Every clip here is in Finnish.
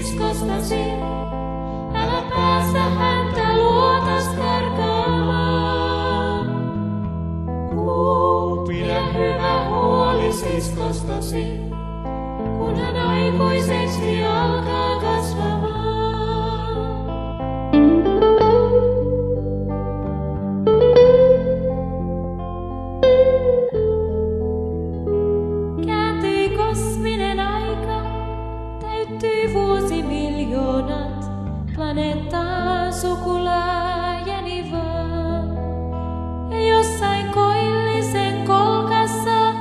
siskostasi. Älä päästä häntä luotas karkaamaan. Pidä hyvä huoli siskostasi, kun hän aikuiseksi alkaa kasvamaan. Kääntyi kosminen aika, täyttyi vuosimiljoonat, planeettaa sukulaajeni vaan. Ja jossain koillisen kolkassa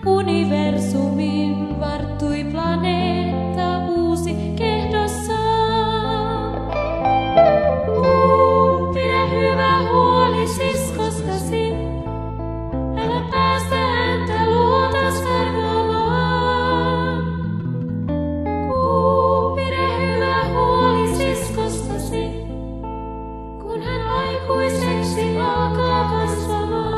universumin varttui planeetta uusi kehdossaan. Pidä hyvä huoli siskostasi, älä päästä häntä luotas karkaamaan. Pidä hyvä huoli siskostasi, kun hän aikuiseksi alkaa kasvamaan.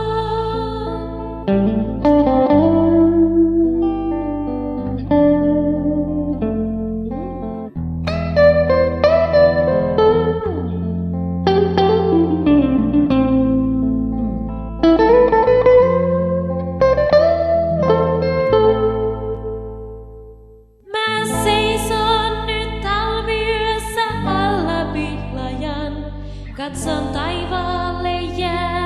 Mä seison nyt talviyössä alla pihlajan, katson taivaalle jää.